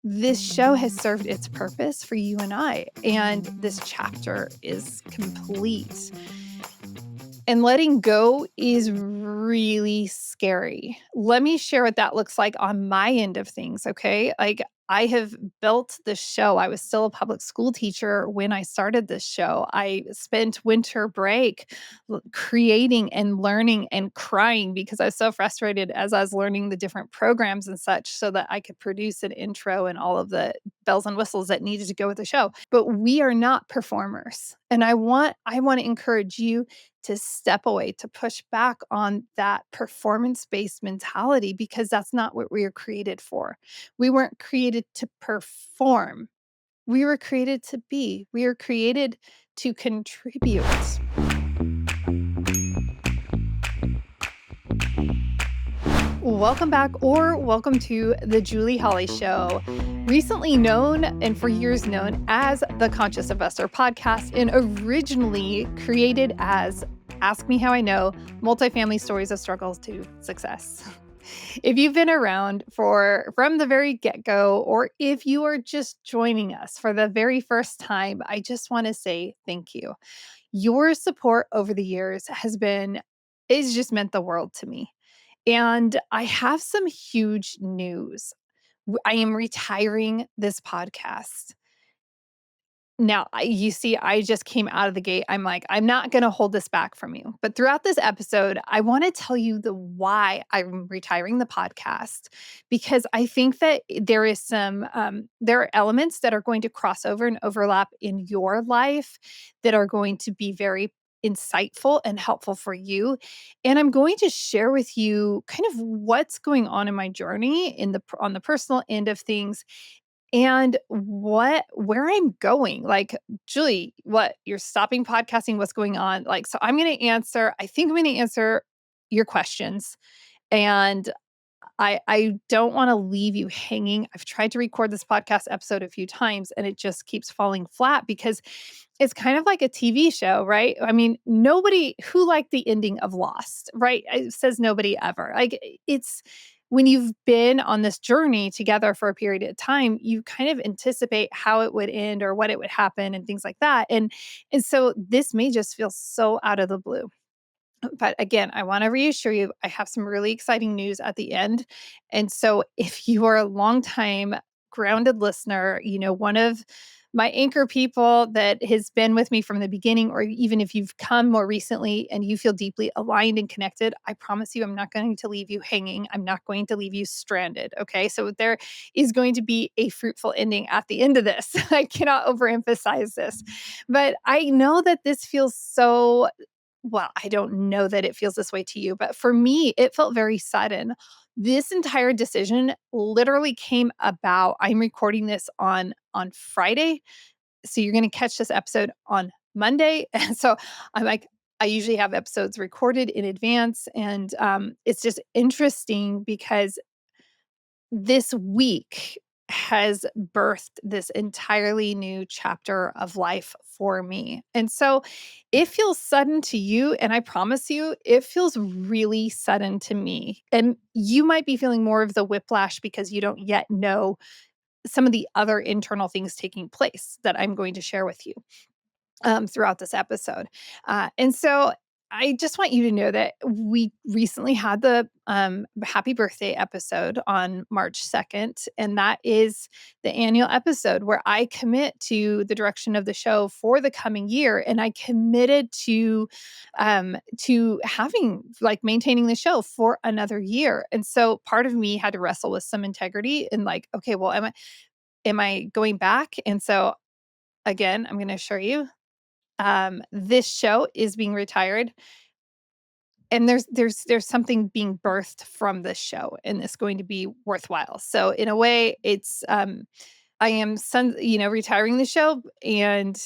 This show has served its purpose for you and I, and this chapter is complete. And letting go is really scary. Let me share what that looks like on my end of things, okay? Like, I have built this show. I was still a public school teacher when I started this show. I spent winter break creating and learning and crying because I was so frustrated as I was learning the different programs and such so that I could produce an intro and all of the bells and whistles that needed to go with the show. But we are not performers. And I want to encourage you to step away, to push back on that performance-based mentality because that's not what we were created for. We weren't created to perform. We were created to be. We were created to contribute. Welcome back, or welcome to the Julie Holly Show, recently known and for years known as the Conscious Investor Podcast, and originally created as Ask Me How I Know, multifamily stories of struggles to success. If you've been around from the very get-go, or if you are just joining us for the very first time, I just want to say thank you. Your support over the years it's just meant the world to me. And I have some huge news. I am retiring this podcast. Now, you see, I just came out of the gate. I'm like, I'm not going to hold this back from you. But throughout this episode, I want to tell you the why I'm retiring the podcast, because I think that there are elements that are going to cross over and overlap in your life that are going to be very insightful and helpful for you. And I'm going to share with you kind of what's going on in my journey on the personal end of things and where I'm going. Like, Julie, what? You're stopping podcasting? What's going on? Like, so I think I'm gonna answer your questions. And I don't wanna leave you hanging. I've tried to record this podcast episode a few times, and it just keeps falling flat because it's kind of like a TV show, right? I mean, nobody who liked the ending of Lost, right? It says nobody ever. Like, it's when you've been on this journey together for a period of time, you kind of anticipate how it would end or what it would happen and things like that. And so this may just feel so out of the blue. But again, I want to reassure you, I have some really exciting news at the end. And so if you are a longtime grounded listener, one of my anchor people that has been with me from the beginning, or even if you've come more recently and you feel deeply aligned and connected, I promise you, I'm not going to leave you hanging. I'm not going to leave you stranded. Okay. So there is going to be a fruitful ending at the end of this. I cannot overemphasize this, but I know that this feels so well, I don't know that it feels this way to you, but for me, it felt very sudden. This entire decision literally came about. I'm recording this on Friday, so you're going to catch this episode on Monday. And so I'm like, I usually have episodes recorded in advance, and it's just interesting because this week has birthed this entirely new chapter of life for me. And so it feels sudden to you. And I promise you, it feels really sudden to me. And you might be feeling more of the whiplash because you don't yet know some of the other internal things taking place that I'm going to share with you throughout this episode. And so I just want you to know that we recently had the happy birthday episode on March 2nd. And that is the annual episode where I commit to the direction of the show for the coming year. And I committed to having like maintaining the show for another year. And so part of me had to wrestle with some integrity and like, okay, well, am I going back? And so again, I'm going to assure you this show is being retired, and there's something being birthed from this show, and it's going to be worthwhile. So in a way, it's I am retiring the show, and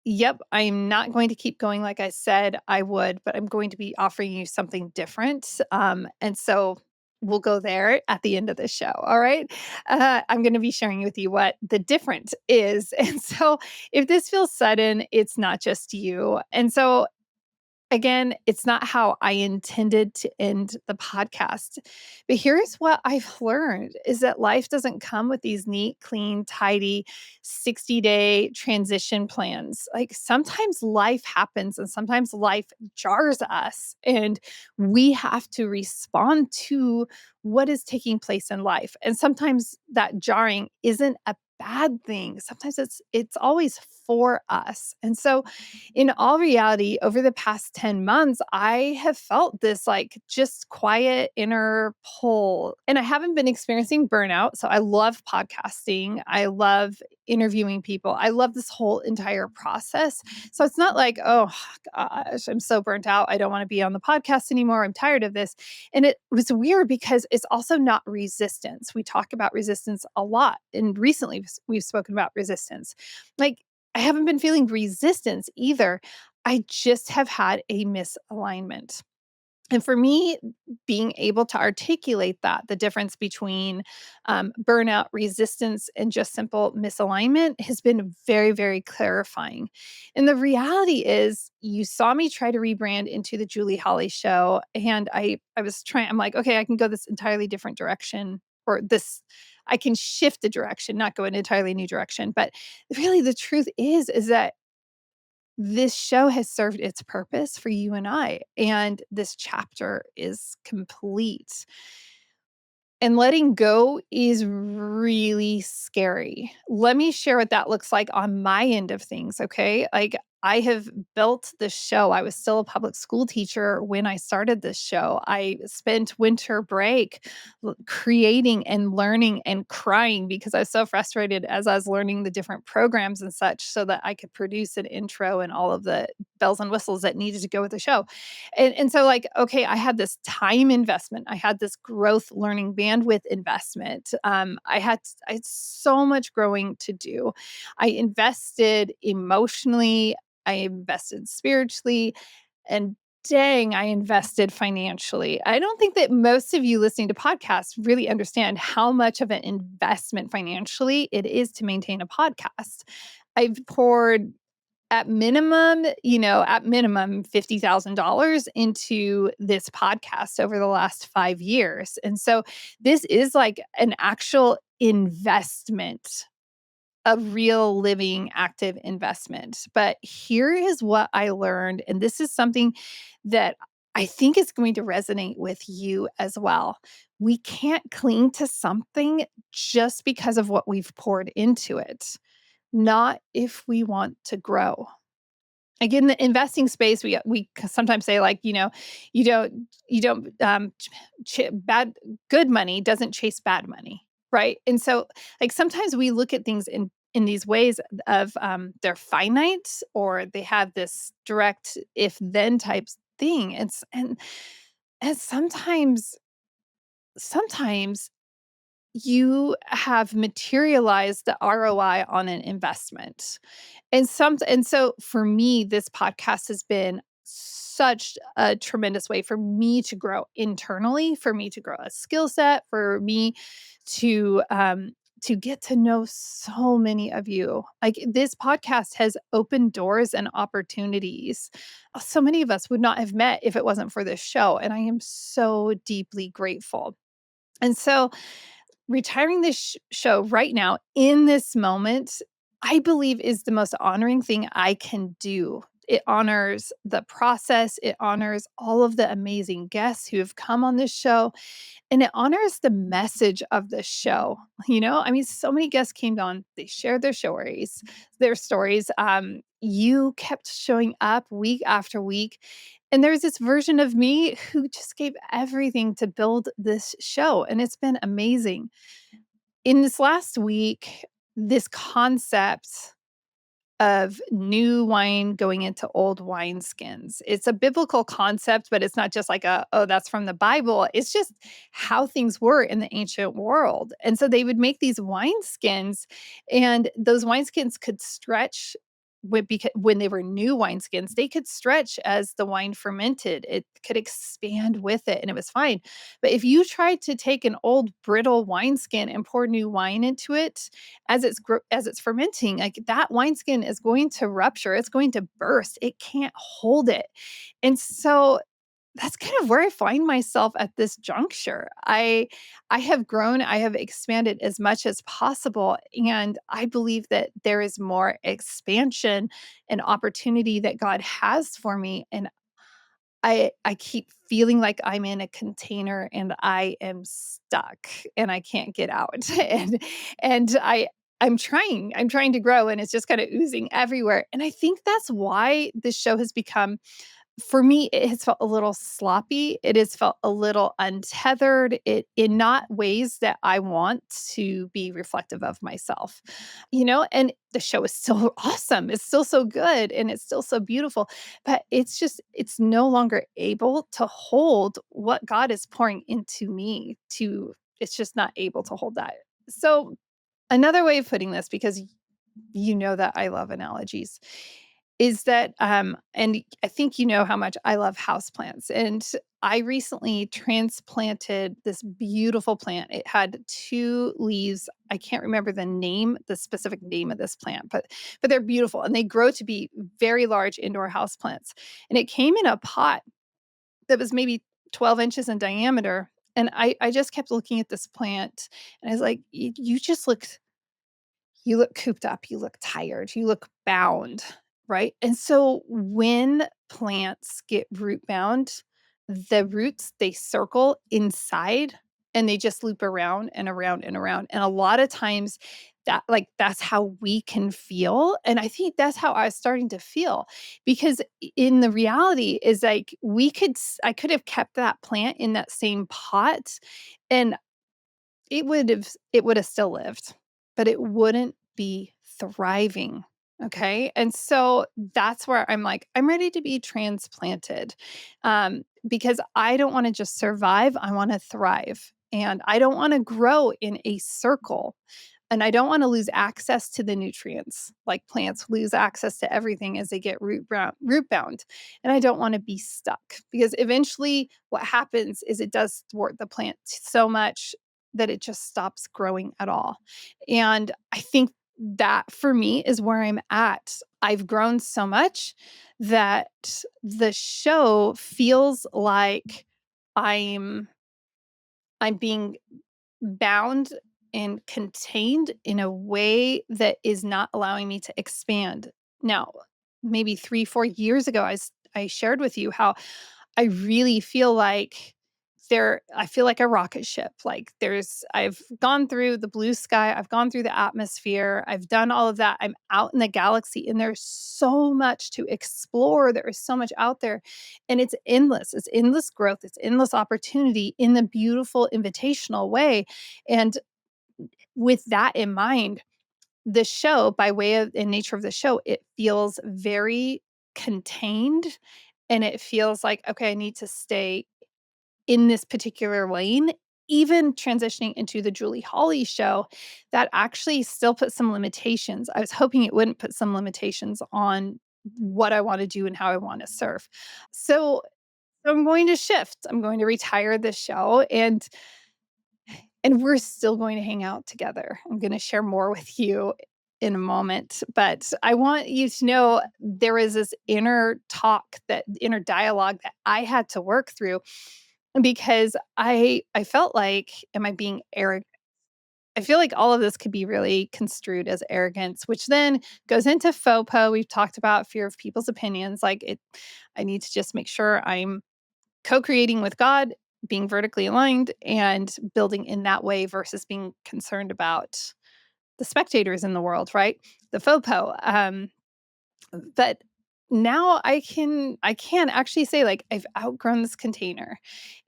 yep, I'm not going to keep going like I said I would, but I'm going to be offering you something different. And so we'll go there at the end of the show. All right. I'm going to be sharing with you what the different is. And so if this feels sudden, it's not just you. And so Again, it's not how I intended to end the podcast. But here's what I've learned is that life doesn't come with these neat, clean, tidy 60-day transition plans. Like sometimes life happens and sometimes life jars us and we have to respond to what is taking place in life. And sometimes that jarring isn't a bad thing. Sometimes it's always for us. And so in all reality, over the past 10 months, I have felt this like just quiet inner pull. And I haven't been experiencing burnout. So I love podcasting. I love interviewing people. I love this whole entire process. So it's not like, oh gosh, I'm so burnt out. I don't want to be on the podcast anymore. I'm tired of this. And it was weird because it's also not resistance. We talk about resistance a lot. And recently we've spoken about resistance. Like I haven't been feeling resistance either. I just have had a misalignment. And for me, being able to articulate that, the difference between burnout, resistance, and just simple misalignment has been very, very clarifying. And the reality is, you saw me try to rebrand into the Julie Holly Show. And I was trying, I'm like, okay, I can go this entirely different direction, or this, I can shift the direction, not go in an entirely new direction. But really, the truth is that this show has served its purpose for you and I, and this chapter is complete. And letting go is really scary. Let me share what that looks like on my end of things, okay? Like, I have built this show. I was still a public school teacher when I started this show. I spent winter break creating and learning and crying because I was so frustrated as I was learning the different programs and such so that I could produce an intro and all of the bells and whistles that needed to go with the show. And so like, okay, I had this time investment. I had this growth learning bandwidth investment. I had so much growing to do. I invested emotionally, I invested spiritually, and dang, I invested financially. I don't think that most of you listening to podcasts really understand how much of an investment financially it is to maintain a podcast. I've poured at minimum $50,000 into this podcast over the last 5 years. And so this is like an actual investment, a real living active investment. But here is what I learned, and this is something that I think is going to resonate with you as well. We can't cling to something just because of what we've poured into it, not if we want to grow. Again, the investing space, we sometimes say like, you don't bad good money doesn't chase bad money, right? And so, like sometimes we look at things in these ways of they're finite or they have this direct if then types thing. And sometimes you have materialized the ROI on an investment. And so for me, this podcast has been such a tremendous way for me to grow internally, for me to grow a skill set, for me to get to know so many of you. Like this podcast has opened doors and opportunities. So many of us would not have met if it wasn't for this show. And I am so deeply grateful. And so retiring this show right now in this moment, I believe is the most honoring thing I can do. It honors the process. It honors all of the amazing guests who have come on this show. And it honors the message of the show. I mean, so many guests came on, they shared their stories. You kept showing up week after week. And there's this version of me who just gave everything to build this show. And it's been amazing. In this last week, this concept of new wine going into old wineskins. It's a biblical concept, but it's not just like oh, that's from the Bible. It's just how things were in the ancient world. And so they would make these wineskins, and those wineskins could stretch when they were new wineskins, they could stretch as the wine fermented. It could expand with it, and it was fine. But if you tried to take an old brittle wineskin and pour new wine into it as it's fermenting, like that wineskin is going to rupture. It's going to burst. It can't hold it. And so that's kind of where I find myself at this juncture. I have grown, I have expanded as much as possible, and I believe that there is more expansion and opportunity that God has for me, and I keep feeling like I'm in a container and I am stuck and I can't get out. And I'm trying to grow, and it's just kind of oozing everywhere. And I think that's why this show has become, for me, it has felt a little sloppy. It has felt a little untethered, it in not ways that I want to be reflective of myself, and the show is still awesome. It's still so good, and it's still so beautiful, but it's no longer able to hold what God is pouring into me to it's just not able to hold that. So, another way of putting this, because you know that I love analogies, is that, and I think you know how much I love houseplants. And I recently transplanted this beautiful plant. It had two leaves. I can't remember the specific name of this plant, but they're beautiful and they grow to be very large indoor houseplants. And it came in a pot that was maybe 12 inches in diameter. And I just kept looking at this plant and I was like, you look cooped up, you look tired, you look bound, right? And so when plants get root bound, the roots, they circle inside and they just loop around and around and around. And a lot of times that's how we can feel. And I think that's how I was starting to feel, because in the reality is like I could have kept that plant in that same pot and it would have still lived, but it wouldn't be thriving, okay? And so that's where I'm like, I'm ready to be transplanted, because I don't wanna just survive, I wanna thrive, and I don't wanna grow in a circle, and I don't wanna lose access to the nutrients, like plants lose access to everything as they get root bound, and I don't wanna be stuck, because eventually what happens is it does thwart the plant so much that it just stops growing at all. And I think that for me is where I'm at. I've grown so much that the show feels like I'm I'm being bound and contained in a way that is not allowing me to expand. Now, maybe 3, 4 years ago, I shared with you how I really feel like I feel like a rocket ship. Like I've gone through the blue sky, I've gone through the atmosphere, I've done all of that. I'm out in the galaxy and there's so much to explore. There is so much out there and it's endless. It's endless growth, it's endless opportunity in the beautiful invitational way. And with that in mind, the show, by way of and nature of the show, it feels very contained and it feels like, okay, I need to stay in this particular lane. Even transitioning into the Julie Holly show, that actually still put some limitations. I was hoping it wouldn't put some limitations on what I want to do and how I want to serve. So I'm going to shift. I'm going to retire this show and we're still going to hang out together. I'm going to share more with you in a moment, but I want you to know there is this inner dialogue that I had to work through because I felt like, am I being arrogant? I feel like all of this could be really construed as arrogance, which then goes into FOPO. We've talked about fear of people's opinions. I need to just make sure I'm co-creating with God, being vertically aligned and building in that way versus being concerned about the spectators in the world, right? The FOPO. But now I can actually say like I've outgrown this container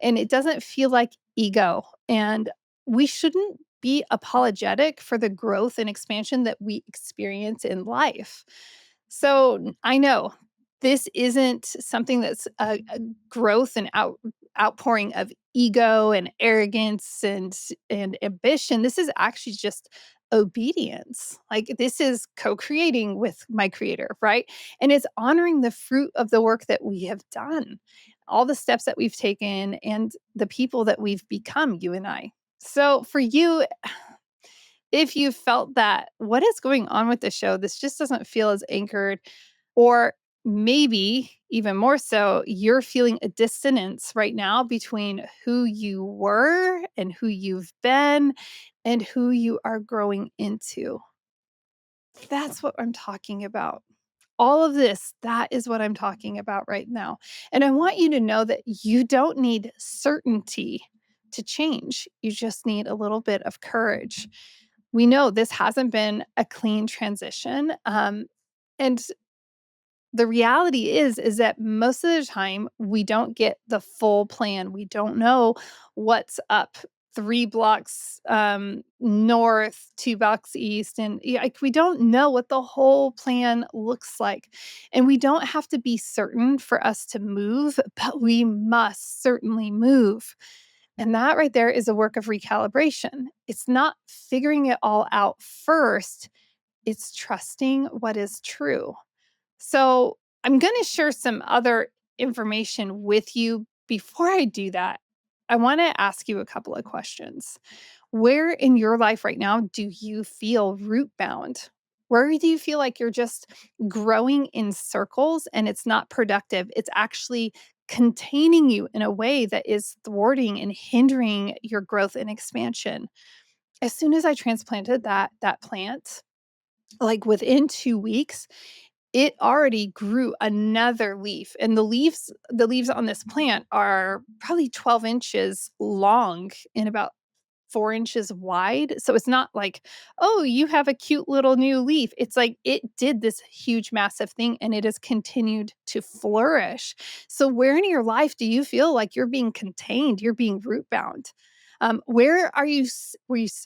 and it doesn't feel like ego. And we shouldn't be apologetic for the growth and expansion that we experience in life. So I know this isn't something that's a growth and outpouring of ego and arrogance and ambition. This is actually just obedience. Like this is co-creating with my creator, right? And it's honoring the fruit of the work that we have done, all the steps that we've taken and the people that we've become, you and I. So for you, if you felt that, what is going on with the show? This just doesn't feel as anchored. Or maybe even more so, you're feeling a dissonance right now between who you were and who you've been and who you are growing into. That's what I'm talking about. All of this, that is what I'm talking about right now. And I want you to know that you don't need certainty to change. You just need a little bit of courage. We know this hasn't been a clean transition. And the reality is that most of the time we don't get the full plan. We don't know what's up 3 blocks north, 2 blocks east, and like we don't know what the whole plan looks like. And we don't have to be certain for us to move, but we must certainly move. And that right there is a work of recalibration. It's not figuring it all out first, it's trusting what is true. So, I'm going to share some other information with you. Before I do that, I want to ask you a couple of questions. Where in your life right now do you feel root bound? Where do you feel like you're just growing in circles and it's not productive? It's actually containing you in a way that is thwarting and hindering your growth and expansion. As soon as I transplanted that plant, like within 2 weeks, it already grew another leaf, and the leaves on this plant are probably 12 inches long and about 4 inches wide. So it's not like, "Oh, you have a cute little new leaf." It's like it did this huge, massive thing, and it has continued to flourish. So where in your life do you feel like you're being contained, you're being root bound? Where are you s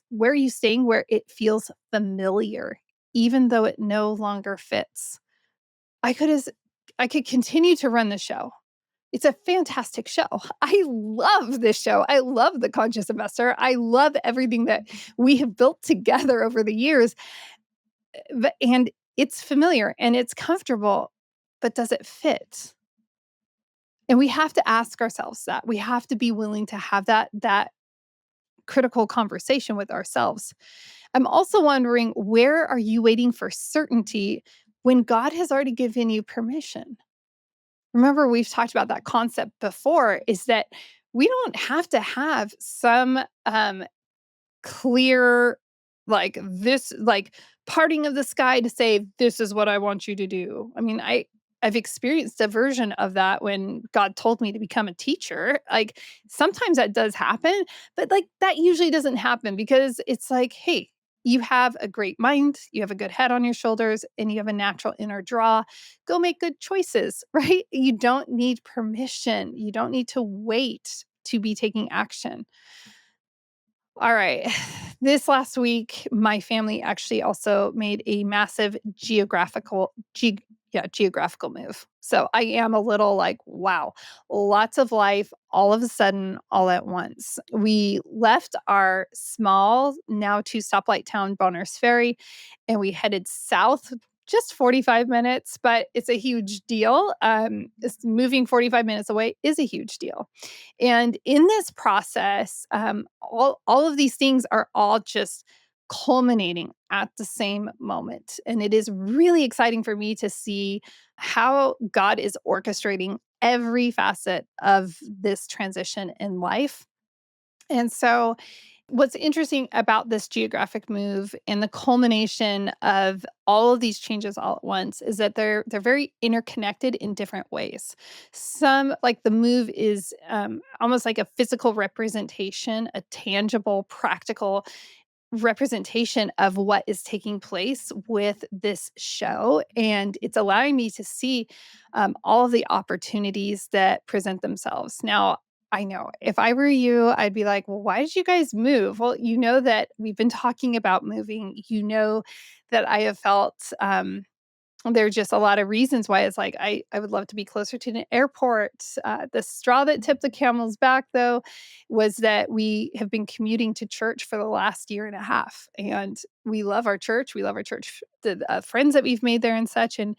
where are you staying where it feels familiar, even though it no longer fits? I could as I could continue to run the show. It's a fantastic show. I love this show. I love The Conscious Investor. I love everything that we have built together over the years, and it's familiar and it's comfortable, but does it fit? And we have to ask ourselves that. We have to be willing to have that critical conversation with ourselves. I'm also wondering, where are you waiting for certainty when God has already given you permission? Remember, we've talked about that concept before, is that we don't have to have some clear, like this, like parting of the sky to say, this is what I want you to do. I mean, I've experienced a version of that when God told me to become a teacher. Like sometimes that does happen, but like that usually doesn't happen because it's like, hey, you have a great mind, you have a good head on your shoulders, and you have a natural inner draw. Go make good choices, right? You don't need permission. You don't need to wait to be taking action. All right. This last week, my family actually also made a massive geographical move. So I am a little like, wow, lots of life all of a sudden, all at once. We left our small, now 2 stoplight town, Bonner's Ferry, and we headed south just 45 minutes, but it's a huge deal. Moving 45 minutes away is a huge deal. And in this process, all of these things are all just culminating at the same moment. And it is really exciting for me to see how God is orchestrating every facet of this transition in life. And so what's interesting about this geographic move and the culmination of all of these changes all at once is that they're very interconnected in different ways. Some, like the move, is almost like a physical representation, a tangible, practical representation of what is taking place with this show, and it's allowing me to see all of the opportunities that present themselves. Now, I know if I were you, I'd be like, well, why did you guys move? Well, you know that we've been talking about moving. You know that I have felt There's just a lot of reasons why it's like, I would love to be closer to an airport. The straw that tipped the camel's back, though, was that we have been commuting to church for the last year and a half, and we love our church. We love our church, the friends that we've made there and such, and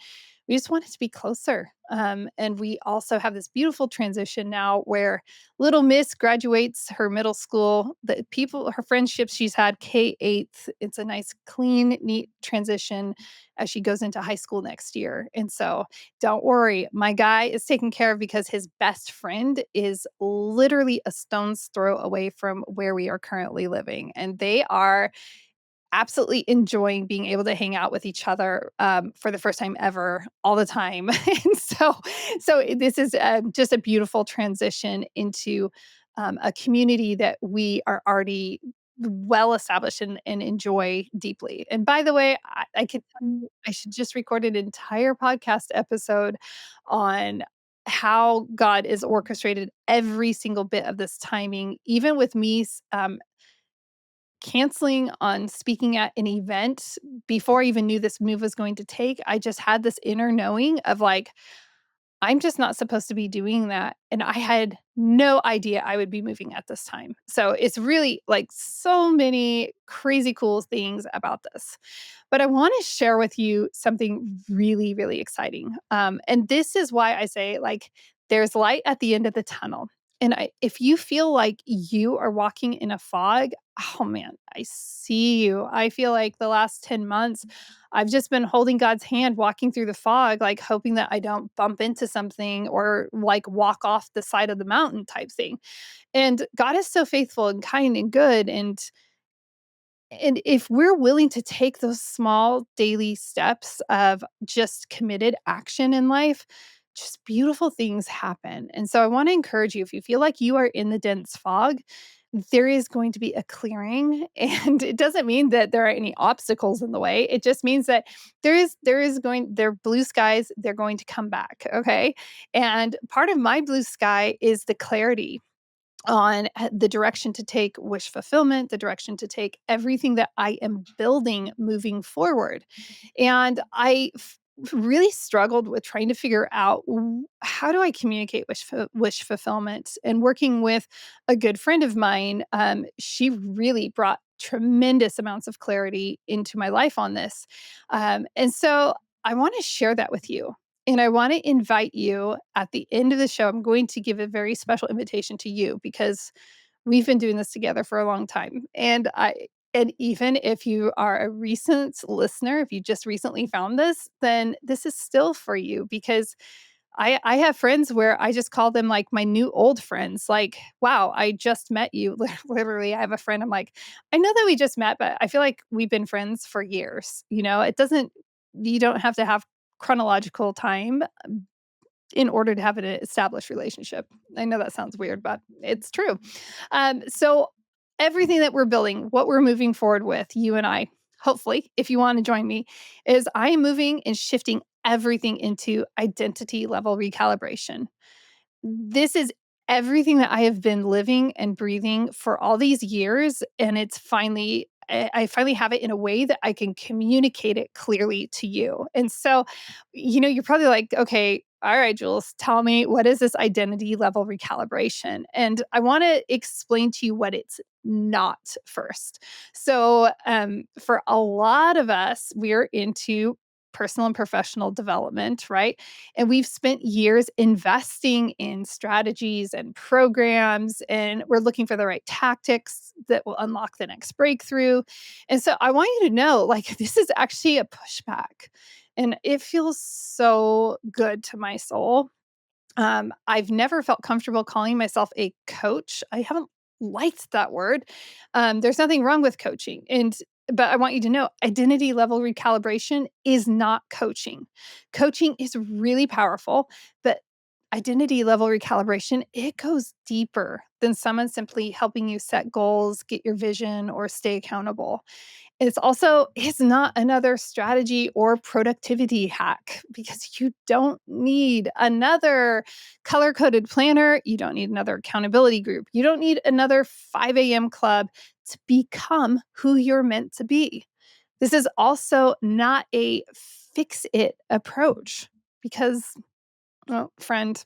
we just wanted to be closer. And we also have this beautiful transition now where little Miss graduates her middle school. The people, her friendships she's had K-8, it's a nice, clean, neat transition as she goes into high school next year. And so don't worry, my guy is taken care of because his best friend is literally a stone's throw away from where we are currently living. And they are absolutely enjoying being able to hang out with each other, for the first time ever, all the time. And so this is, just a beautiful transition into, a community that we are already well established and enjoy deeply. And by the way, I could tell you, I should just record an entire podcast episode on how God is orchestrated every single bit of this timing, even with me canceling on speaking at an event before I even knew this move was going to take. I just had this inner knowing of like, I'm just not supposed to be doing that. And I had no idea I would be moving at this time. So it's really like so many crazy cool things about this. But I want to share with you something really, really exciting. And this is why I say, like, there's light at the end of the tunnel. And if you feel like you are walking in a fog, oh man, I see you. I feel like the last 10 months, I've just been holding God's hand, walking through the fog, like hoping that I don't bump into something or like walk off the side of the mountain type thing. And God is so faithful and kind and good. And if we're willing to take those small daily steps of just committed action in life, just beautiful things happen. And so I want to encourage you, if you feel like you are in the dense fog, there is going to be a clearing. And it doesn't mean that there are any obstacles in the way. It just means that there are blue skies, they're going to come back. Okay. And part of my blue sky is the clarity on the direction to take wish fulfillment, the direction to take everything that I am building moving forward. And really struggled with trying to figure out how do I communicate wish fulfillment. And working with a good friend of mine, she really brought tremendous amounts of clarity into my life on this. And so I want to share that with you. And I want to invite you at the end of the show. I'm going to give a very special invitation to you because we've been doing this together for a long time. And even if you are a recent listener, if you just recently found this, then this is still for you because I have friends where I just call them like my new old friends. Like, wow, I just met you. Literally, I have a friend. I'm like, I know that we just met, but I feel like we've been friends for years. You don't have to have chronological time in order to have an established relationship. I know that sounds weird, but it's true. So everything that we're building, what we're moving forward with, you and I, hopefully, if you want to join me, is I am moving and shifting everything into identity level recalibration. This is everything that I have been living and breathing for all these years, and it's finally I finally have it in a way that I can communicate it clearly to you. And so, you're probably like, "Okay, all right, Jules, tell me, what is this identity level recalibration?" And I wanna explain to you what it's not first. So, for a lot of us, we're into personal and professional development, right? And we've spent years investing in strategies and programs, and we're looking for the right tactics that will unlock the next breakthrough. And so I want you to know, like, this is actually a pushback, and it feels so good to my soul. I've never felt comfortable calling myself a coach. I haven't liked that word. There's nothing wrong with coaching. But I want you to know identity level recalibration is not coaching. Coaching is really powerful, but identity level recalibration, it goes deeper than someone simply helping you set goals, get your vision, or stay accountable. It's not another strategy or productivity hack because you don't need another color coded planner. You don't need another accountability group. You don't need another 5 a.m. club to become who you're meant to be. This is also not a fix it approach because, well, friend,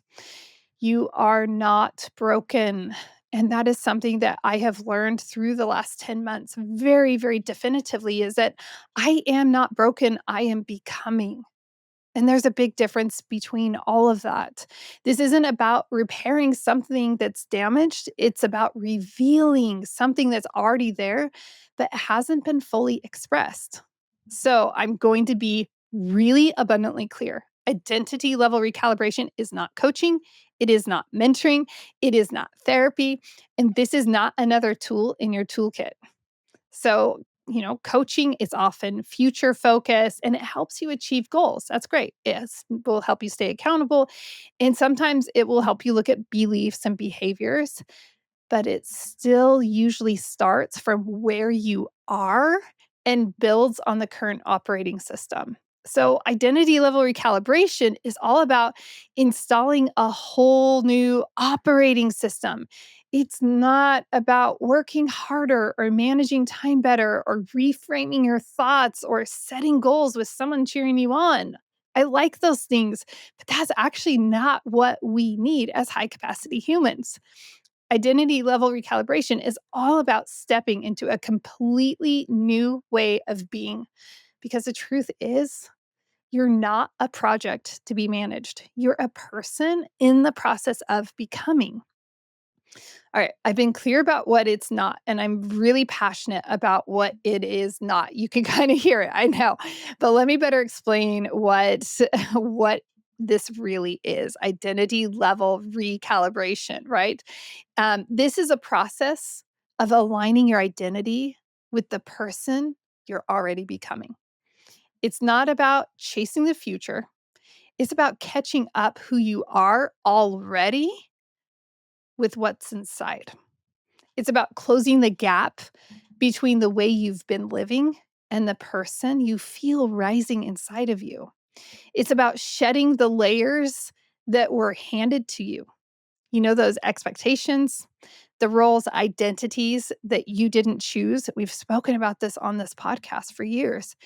you are not broken. And that is something that I have learned through the last 10 months very, very definitively is that I am not broken. I am becoming. And there's a big difference between all of that. This isn't about repairing something that's damaged. It's about revealing something that's already there that hasn't been fully expressed. So I'm going to be really abundantly clear. Identity level recalibration is not coaching. It is not mentoring. It is not therapy. And this is not another tool in your toolkit. So, coaching is often future focused and it helps you achieve goals. That's great. Yes, it will help you stay accountable. And sometimes it will help you look at beliefs and behaviors, but it still usually starts from where you are and builds on the current operating system. So, identity level recalibration is all about installing a whole new operating system. It's not about working harder or managing time better or reframing your thoughts or setting goals with someone cheering you on. I like those things, but that's actually not what we need as high capacity humans. Identity level recalibration is all about stepping into a completely new way of being. Because the truth is, you're not a project to be managed. You're a person in the process of becoming. All right, I've been clear about what it's not, and I'm really passionate about what it is not. You can kind of hear it, I know. But let me better explain what what this really is. Identity level recalibration, right? This is a process of aligning your identity with the person you're already becoming. It's not about chasing the future. It's about catching up who you are already with what's inside. It's about closing the gap between the way you've been living and the person you feel rising inside of you. It's about shedding the layers that were handed to you. Those expectations, the roles, identities that you didn't choose. We've spoken about this on this podcast for years.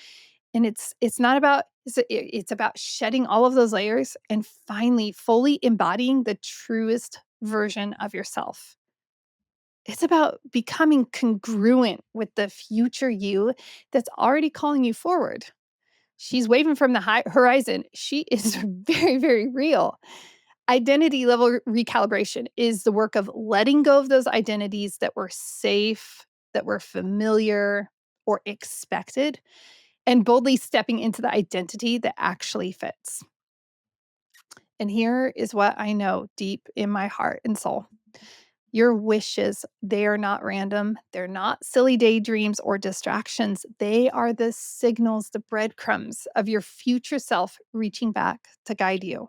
And it's not about it's about shedding all of those layers and finally fully embodying the truest version of yourself. It's about becoming congruent with the future you that's already calling you forward. She's waving from the horizon. She is very, very real. Identity level recalibration is the work of letting go of those identities that were safe, that were familiar, or expected, and boldly stepping into the identity that actually fits. And here is what I know deep in my heart and soul. Your wishes, they are not random. They're not silly daydreams or distractions. They are the signals, the breadcrumbs of your future self reaching back to guide you.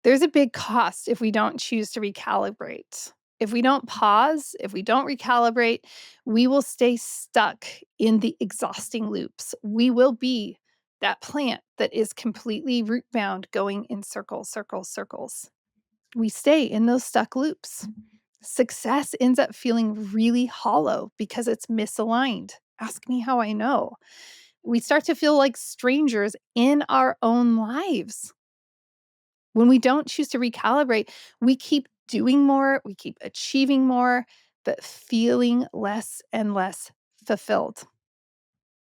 There's a big cost if we don't choose to recalibrate. If we don't pause, if we don't recalibrate, we will stay stuck in the exhausting loops. We will be that plant that is completely root bound, going in circles, circles, circles. We stay in those stuck loops. Success ends up feeling really hollow because it's misaligned. Ask me how I know. We start to feel like strangers in our own lives. When we don't choose to recalibrate, we keep doing more, we keep achieving more, but feeling less and less fulfilled.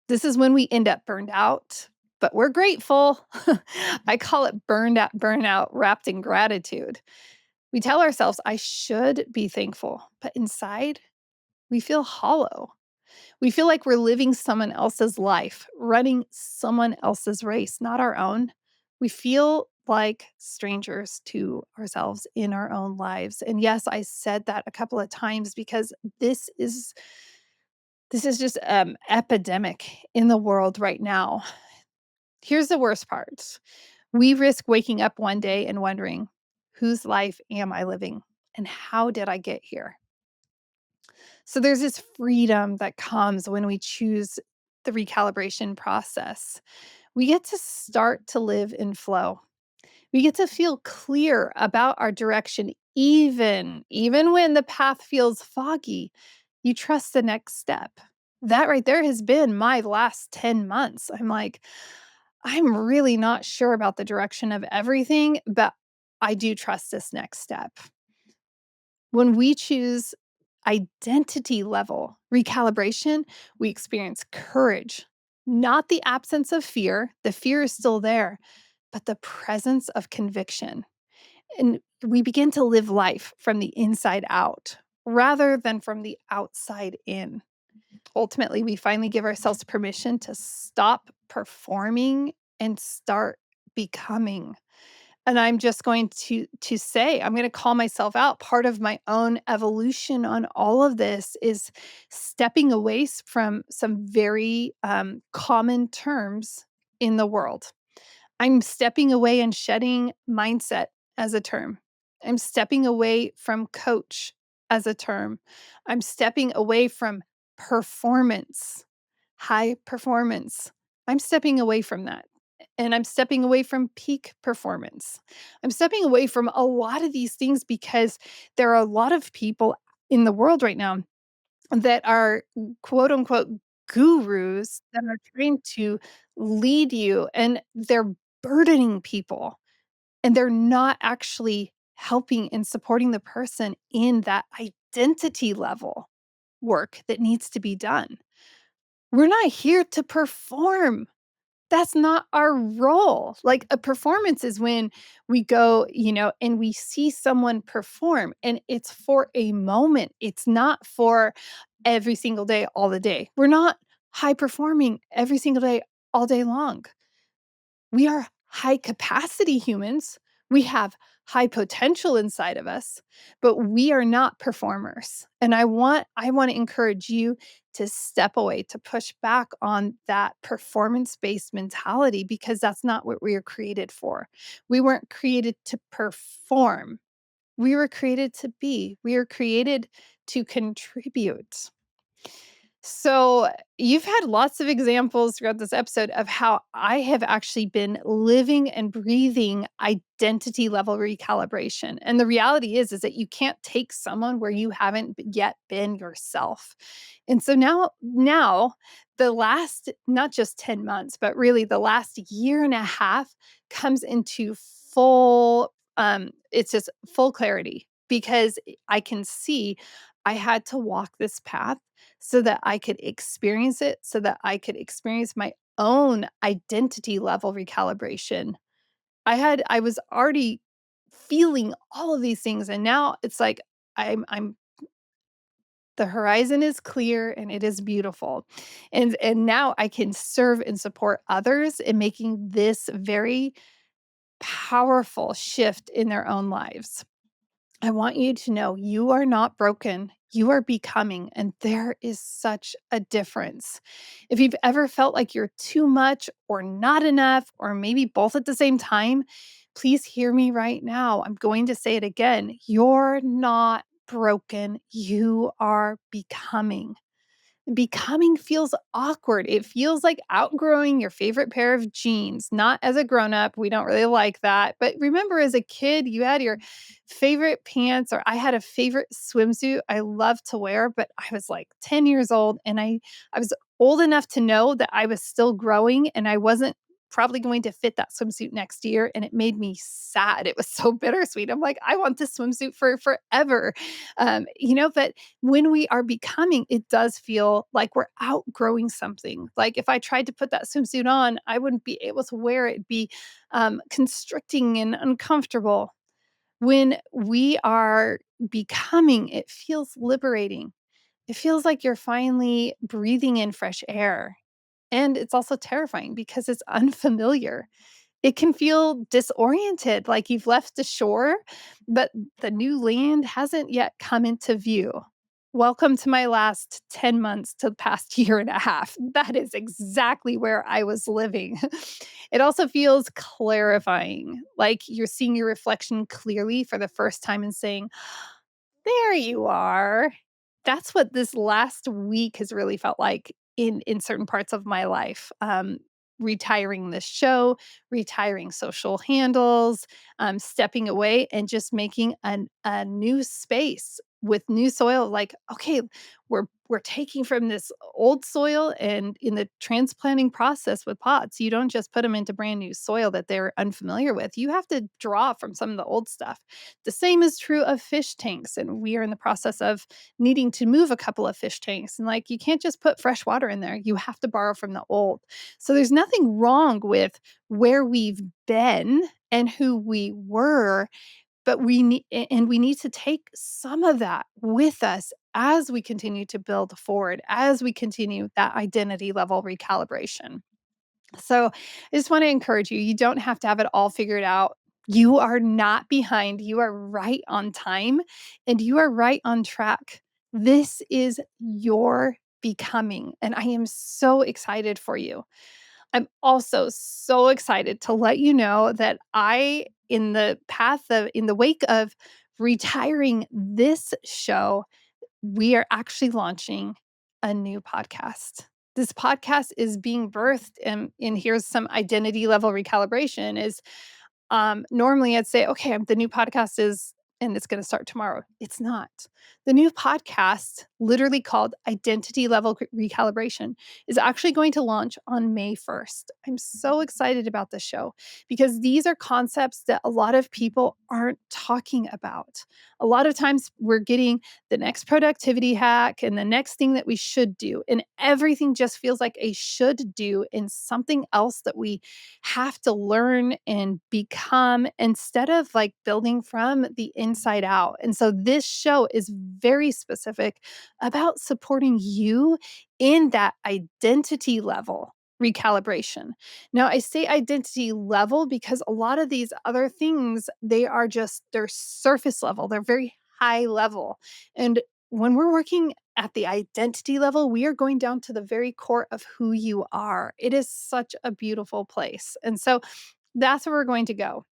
This is when we end up burned out, but we're grateful. I call it burned out, burnout wrapped in gratitude. We tell ourselves, I should be thankful, but inside, we feel hollow. We feel like we're living someone else's life, running someone else's race, not our own. We feel like strangers to ourselves in our own lives. And yes, I said that a couple of times because this is just epidemic in the world right now. Here's the worst part. We risk waking up one day and wondering, whose life am I living? And how did I get here? So there's this freedom that comes when we choose the recalibration process. We get to start to live in flow. We get to feel clear about our direction, even when the path feels foggy. You trust the next step. That right there has been my last 10 months. I'm like, I'm really not sure about the direction of everything, but I do trust this next step. When we choose identity level recalibration, we experience courage, not the absence of fear. The fear is still there, but the presence of conviction. And we begin to live life from the inside out rather than from the outside in. Ultimately, we finally give ourselves permission to stop performing and start becoming. And I'm just going to say, I'm gonna call myself out. Part of my own evolution on all of this is stepping away from some very, common terms in the world. I'm stepping away and shedding mindset as a term. I'm stepping away from coach as a term. I'm stepping away from performance, high performance. I'm stepping away from that. And I'm stepping away from peak performance. I'm stepping away from a lot of these things because there are a lot of people in the world right now that are quote unquote gurus that are trying to lead you, and they're burdening people, and they're not actually helping and supporting the person in that identity level work that needs to be done. We're not here to perform. That's not our role. Like, a performance is when we go, and we see someone perform, and it's for a moment. It's not for every single day, all the day. We're not high performing every single day, all day long. We are high capacity humans. We have high potential inside of us, but we are not performers. And I want to encourage you to step away, to push back on that performance-based mentality, because that's not what we were created for. We weren't created to perform. We were created to be. We were created to contribute. So, you've had lots of examples throughout this episode of how I have actually been living and breathing identity level recalibration. And the reality is that you can't take someone where you haven't yet been yourself. And so now the last not just 10 months, but really the last year and a half comes into full it's just full clarity, because I can see I had to walk this path so that I could experience it, so that I could experience my own identity level recalibration. I was already feeling all of these things, and now it's like I'm the horizon is clear and it is beautiful. And now I can serve and support others in making this very powerful shift in their own lives. I want you to know you are not broken. You are becoming, and there is such a difference. If you've ever felt like you're too much or not enough, or maybe both at the same time, please hear me right now. I'm going to say it again. You're not broken. You are becoming. Becoming feels awkward. It feels like outgrowing your favorite pair of jeans. Not as a grown up, we don't really like that. But remember, as a kid, you had your favorite pants, or I had a favorite swimsuit I loved to wear, but I was like 10 years old, and I was old enough to know that I was still growing and I wasn't probably going to fit that swimsuit next year. And it made me sad. It was so bittersweet. I'm like, I want this swimsuit for forever. But when we are becoming, it does feel like we're outgrowing something. Like, if I tried to put that swimsuit on, I wouldn't be able to wear it. It'd be constricting and uncomfortable. When we are becoming, it feels liberating. It feels like you're finally breathing in fresh air. And it's also terrifying because it's unfamiliar. It can feel disoriented, like you've left the shore, but the new land hasn't yet come into view. Welcome to my last 10 months to the past year and a half. That is exactly where I was living. It also feels clarifying, like you're seeing your reflection clearly for the first time and saying, there you are. That's what this last week has really felt like in certain parts of my life. Retiring this show, retiring social handles, stepping away and just making a new space with new soil. Like, okay, we're we're taking from this old soil, and in the transplanting process with pots, you don't just put them into brand new soil that they're unfamiliar with. You have to draw from some of the old stuff. The same is true of fish tanks. And we are in the process of needing to move a couple of fish tanks. And like, you can't just put fresh water in there. You have to borrow from the old. So there's nothing wrong with where we've been and who we were, but we need to take some of that with us as we continue to build forward, as we continue that identity level recalibration. So I just want to encourage you, you don't have to have it all figured out. You are not behind. You are right on time, and you are right on track. This is your becoming, and I am so excited for you. I'm also so excited to let you know that in the wake of retiring this show, we are actually launching a new podcast. This podcast is being birthed, and here's some identity level recalibration is normally I'd say, okay, the new podcast is, and it's going to start tomorrow. It's not. The new podcast, literally called Identity Level Recalibration, is actually going to launch on May 1st. I'm so excited about this show because these are concepts that a lot of people aren't talking about. A lot of times we're getting the next productivity hack and the next thing that we should do, and everything just feels like a should do and something else that we have to learn and become instead of like building from the inside out. And so this show is very specific about supporting you in that identity level recalibration. Now, I say identity level because a lot of these other things, they're surface level, they're very high level. And when we're working at the identity level, we are going down to the very core of who you are. It is such a beautiful place. And so that's where we're going to go.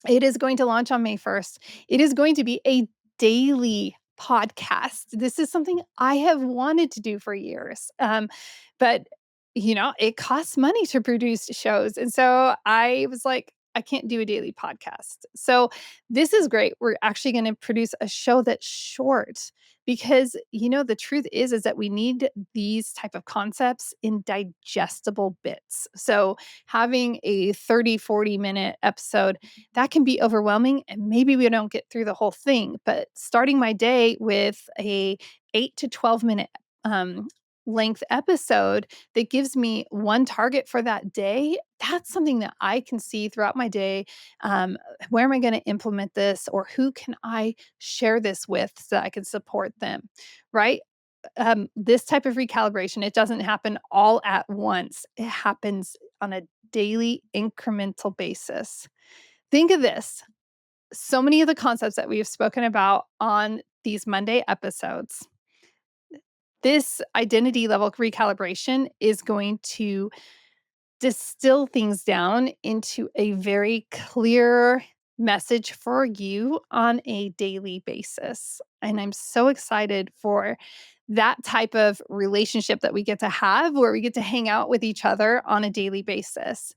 It is going to launch on May 1st. It is going to be a daily podcast. This is something I have wanted to do for years. But, it costs money to produce shows. And so I was like, I can't do a daily podcast. So this is great. We're actually going to produce a show that's short because, the truth is that we need these type of concepts in digestible bits. So having a 30-40 minute episode, that can be overwhelming, and maybe we don't get through the whole thing. But starting my day with a 8 to 12 minute length episode that gives me one target for that day, that's something that I can see throughout my day. Where am I going to implement this, or who can I share this with so that I can support them? Right? This type of recalibration, it doesn't happen all at once. It happens on a daily incremental basis. Think of this. So many of the concepts that we have spoken about on these Monday episodes, this identity level recalibration is going to distill things down into a very clear message for you on a daily basis. And I'm so excited for that type of relationship that we get to have where we get to hang out with each other on a daily basis.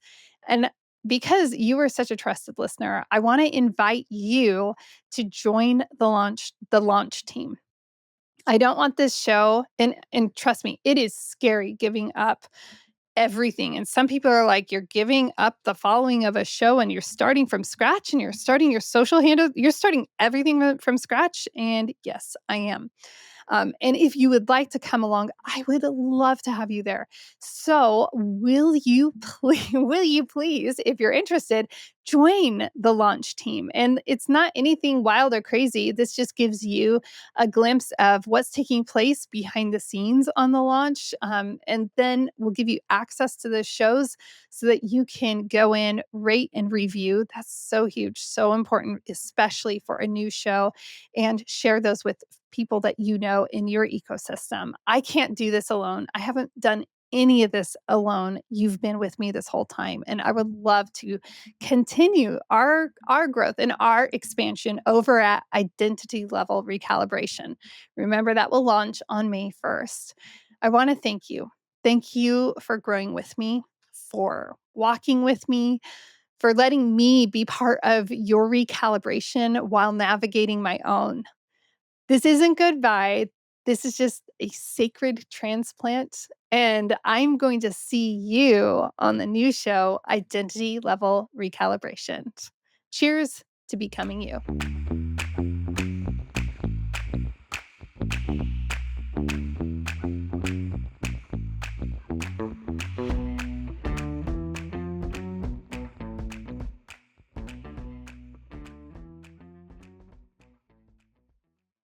And because you are such a trusted listener, I want to invite you to join the launch team. I don't want this show, and trust me, it is scary giving up everything. And some people are like, you're giving up the following of a show and you're starting from scratch, and you're starting your social handle, you're starting everything from scratch. And yes, I am. And if you would like to come along, I would love to have you there. So will you please, if you're interested, join the launch team? And it's not anything wild or crazy. This just gives you a glimpse of what's taking place behind the scenes on the launch. And then we'll give you access to the shows so that you can go in, rate, and review. That's so huge, so important, especially for a new show, and share those with people that you know in your ecosystem. I can't do this alone. I haven't done any of this alone. You've been with me this whole time, and I would love to continue our growth and our expansion over at Identity Level Recalibration. Remember, that will launch on May 1st. I want to thank you. Thank you for growing with me, for walking with me, for letting me be part of your recalibration while navigating my own. This isn't goodbye. This is just a sacred transplant. And I'm going to see you on the new show, Identity Level Recalibration. Cheers to becoming you.